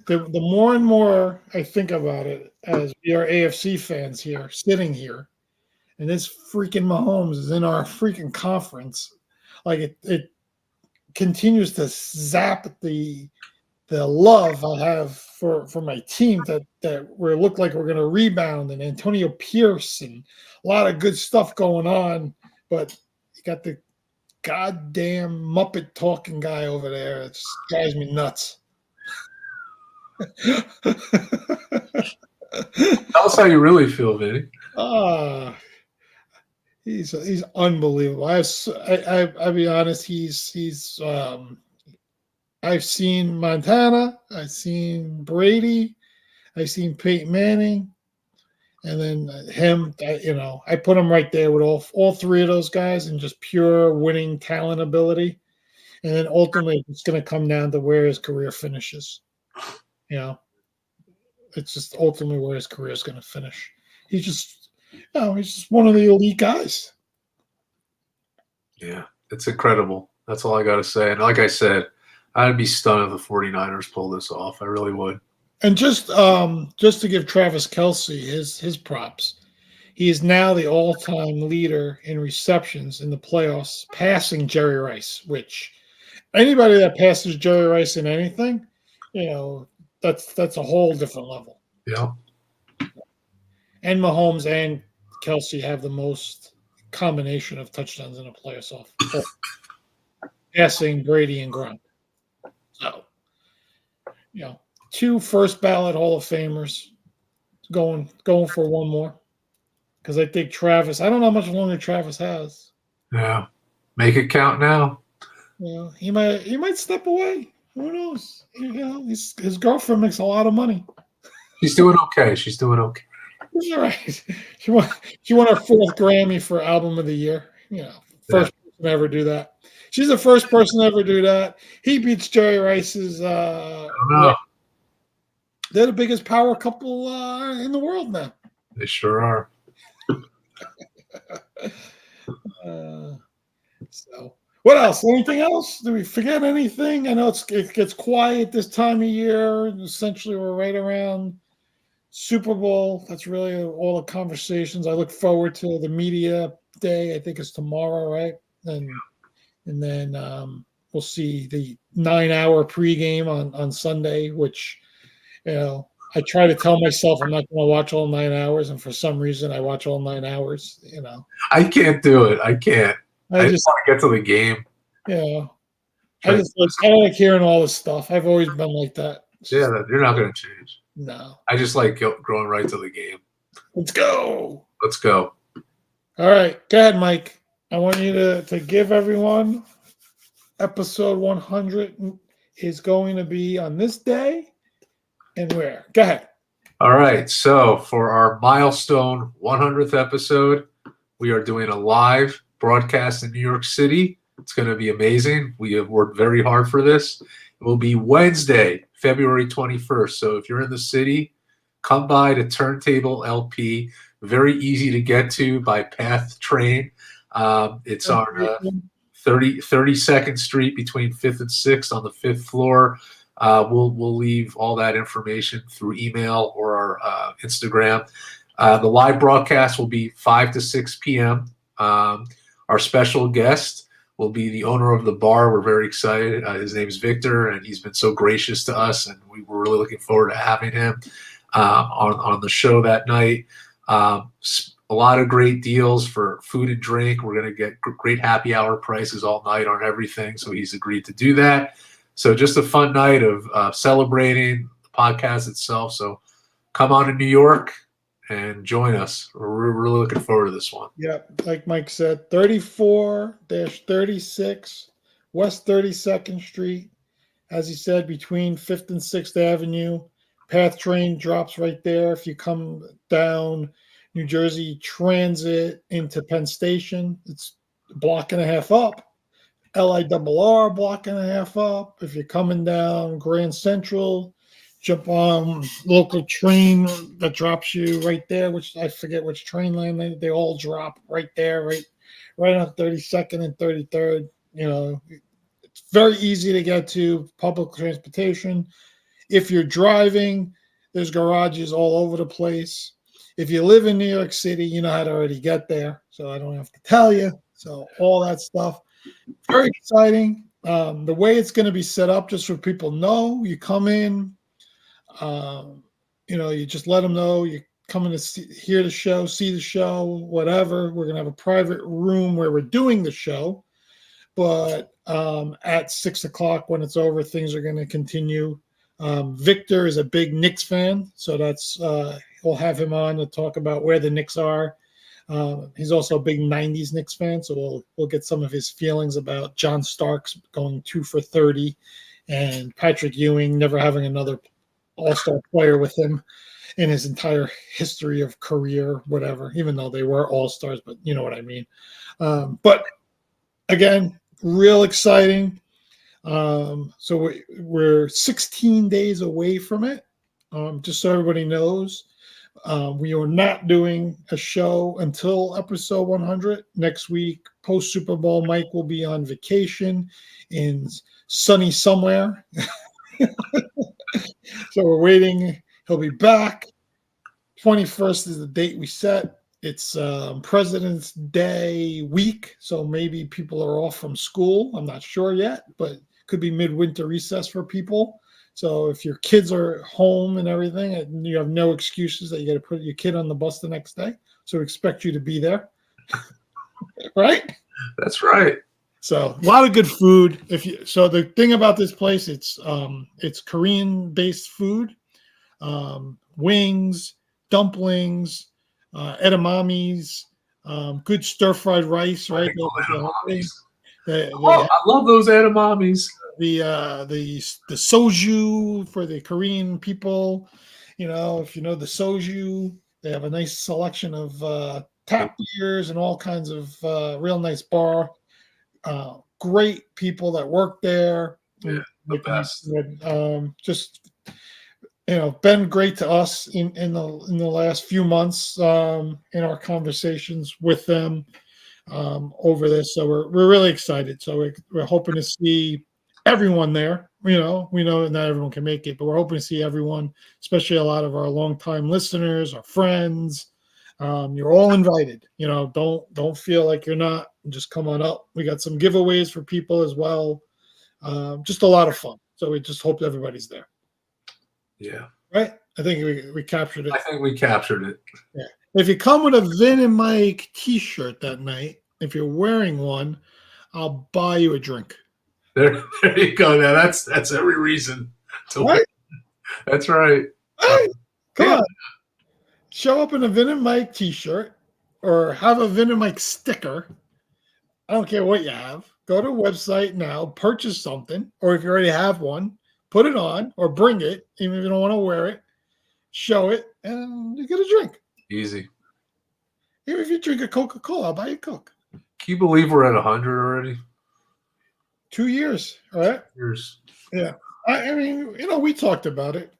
the more and more I think about it, as we are AFC fans here, sitting here, and this freaking Mahomes is in our freaking conference, like it continues to zap the love I have for my team that we look like we're going to rebound, and Antonio Pierce and a lot of good stuff going on, but you got the goddamn Muppet talking guy over there. It just drives me nuts. Tell us how you really feel, Vinny. He's unbelievable. I'll be honest. He's I've seen Montana. I've seen Brady. I've seen Peyton Manning, and then him. I put him right there with all 3 of those guys and just pure winning talent ability. And then ultimately, it's going to come down to where his career finishes. It's just ultimately where his career is going to finish. He's just one of the elite guys. Yeah, it's incredible. That's all I got to say. And like I said, I'd be stunned if the 49ers pull this off. I really would. And just to give Travis Kelce his props, he is now the all-time leader in receptions in the playoffs, passing Jerry Rice. Which anybody that passes Jerry Rice in anything, that's a whole different level. Yeah. And Mahomes and Kelce have the most combination of touchdowns in a playoffs off. Passing Brady and Gronk. So, 2 first ballot Hall of Famers going for one more. Because I think Travis, I don't know how much longer Travis has. Yeah. Make it count now. He might step away. Who knows? His girlfriend makes a lot of money. She's doing okay. She's all right. She won her 4th Grammy for Album of the Year. First person to ever do that. She's the first person to ever do that. He beats Jerry Rice's. They're the biggest power couple in the world now. They sure are. So, what else? Anything else? Did we forget anything? I know it gets quiet this time of year. Essentially, we're right around Super Bowl. That's really all the conversations. I look forward to the media day. I think it's tomorrow, right? And then we'll see the 9-hour pregame on Sunday, which, I try to tell myself I'm not going to watch all 9 hours, and for some reason I watch all 9 hours. I can't do it. I can't. I just want to get to the game. I like hearing all this stuff. I've always been like that. Yeah, you're not going to change. No. I just like going right to the game. Let's go. Let's go. All All right, go ahead, Mike. I want you to give everyone episode 100 is going to be on this day and where. Go ahead. All right. So for our milestone 100th episode, we are doing a live broadcast in New York City. It's going to be amazing. We have worked very hard for this. It will be Wednesday, February 21st. So if you're in the city, come by to Turntable LP. Very easy to get to by Path Train. It's on 32nd Street between 5th and 6th on the 5th floor. We'll leave all that information through email or our Instagram. The live broadcast will be 5 to 6 p.m. Our special guest will be the owner of the bar. We're very excited. His name is Victor, and he's been so gracious to us, and we were really looking forward to having him on the show that night. A lot of great deals for food and drink. We're going to get great happy hour prices all night on everything, so he's agreed to do that. So just a fun night of celebrating the podcast itself. So come on to New York and join us. We're really looking forward to this one. Yeah, like Mike said, 34-36 West 32nd Street. As he said, between 5th and 6th Avenue. Path Train drops right there. If you come down New Jersey Transit into Penn Station, it's a block and a half up. LIRR, block and a half up. If you're coming down Grand Central, jump on local train that drops you right there, which I forget which train line they all drop right there, right on 32nd and 33rd. You know, it's very easy to get to public transportation. If you're driving, there's garages all over the place. If you live in New York City, you know how to already get there, so I don't have to tell you. So all that stuff. Very exciting. The way it's going to be set up, just so people know, you come in, you just let them know you're coming to hear the show, see the show, whatever. We're going to have a private room where we're doing the show. But at 6 o'clock when it's over, things are going to continue. Victor is a big Knicks fan, so we'll have him on to talk about where the Knicks are. He's also a big 90s Knicks fan, so we'll get some of his feelings about John Starks going 2 for 30 and Patrick Ewing never having another all-star player with him in his entire history of career, whatever, even though they were all-stars, but you know what I mean. But again, real exciting. So we're 16 days away from it, just so everybody knows. We are not doing a show until episode 100 next week. Post Super Bowl, Mike will be on vacation in sunny somewhere. So we're waiting. He'll be back. 21st is the date we set. It's President's Day week, so maybe people are off from school. I'm not sure yet, but it could be midwinter recess for people. So if your kids are home and everything, and you have no excuses that you got to put your kid on the bus the next day. So we expect you to be there. Right? That's right. So a lot of good food. So the thing about this place, it's Korean-based food, wings, dumplings, edamames, good stir-fried rice, right? I love those edamames. The soju for the Korean people. If you know the soju, they have a nice selection of tap beers and all kinds of real nice bar. Great people that work there. Yeah, the best. Just been great to us in the last few months in our conversations with them over this. So we're really excited. So we're hoping to see everyone there. We know not everyone can make it, but we're hoping to see everyone, especially a lot of our longtime listeners, our friends. You're all invited. Don't feel like you're not. Just come on up. We got some giveaways for people as well. Just a lot of fun. So we just hope everybody's there. Yeah. Right? I think we captured it. I think we captured it. Yeah. If you come with a Vin and Mike t-shirt that night, if you're wearing one, I'll buy you a drink. There you go. Now that's every reason to win. That's right. Hey, come on. Show up in a Vin and Mike t-shirt. or have a Vin and Mike sticker, I don't care what you have. Go to a website now, purchase something, or if you already have one, put it on or bring it, even if you don't want to wear it, show it, and you get a drink. Easy. Even if you drink a Coca-Cola, I'll buy you a Coke. Can you believe we're at 100 already? 2 years, right? Years. Yeah. I mean, we talked about it.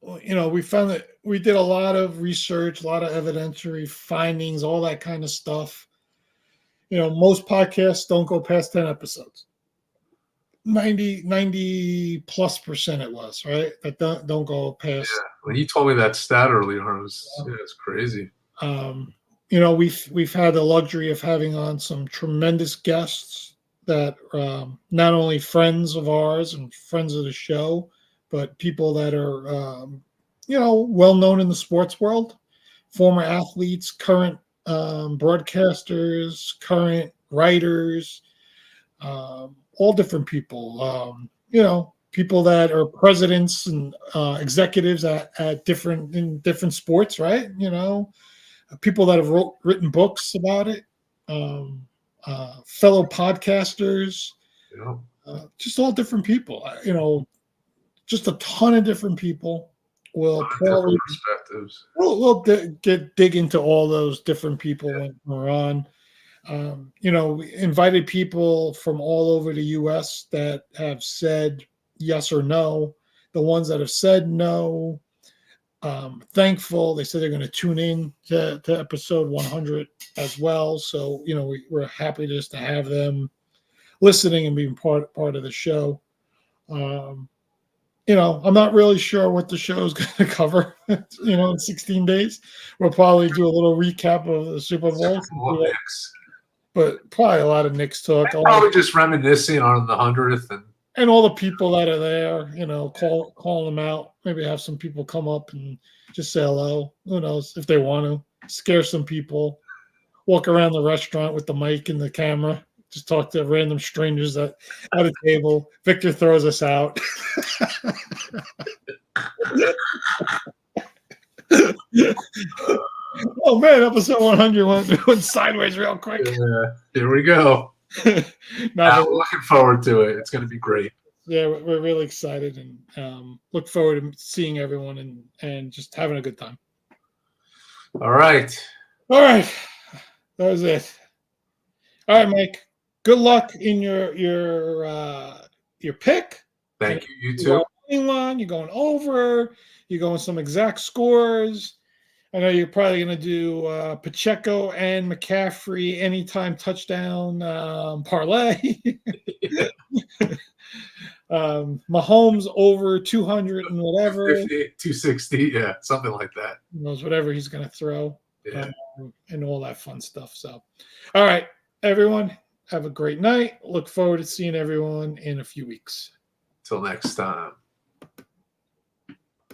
We found that we did a lot of research, a lot of evidentiary findings, all that kind of stuff. Most podcasts don't go past 10 episodes. 90+% it was, right? That don't go past. Yeah. When you told me that stat earlier, it's crazy. We've had the luxury of having on some tremendous guests that not only friends of ours and friends of the show, but people that are well known in the sports world, former athletes, current broadcasters, current writers, all different people. People that are presidents and executives at different sports, right? People that have written books about it, fellow podcasters, just all different people. Just a ton of different people. We'll probably perspectives. We'll dig into all those different people when we're on. We invited people from all over the U.S. that have said yes or no. The ones that have said no, thankful. They said they're going to tune in to episode 100 as well. So, we're happy just to have them listening and being part of the show. I'm not really sure what the show is going to cover, in 16 days. We'll probably do a little recap of the Super Bowl. But probably a lot of Knicks talk. Probably just reminiscing on the 100th and all the people that are there, call them out. Maybe have some people come up and just say hello. Who knows if they want to scare some people. Walk around the restaurant with the mic and the camera. Just talk to random strangers at a table. Victor throws us out. Oh man, episode 100 went sideways real quick. Yeah, here we go. We're looking forward to it. It's going to be great. Yeah, we're really excited and look forward to seeing everyone and just having a good time. All right. That was it. All right, Mike. Good luck in your pick. Thank you. You too. You're going over. You're going some exact scores. I know you're probably going to do Pacheco and McCaffrey anytime touchdown parlay. Mahomes over 200 and whatever. 260, yeah, something like that. Who knows, whatever he's going to throw. Yeah. And all that fun stuff. So, all right, everyone, have a great night. Look forward to seeing everyone in a few weeks. Till next time.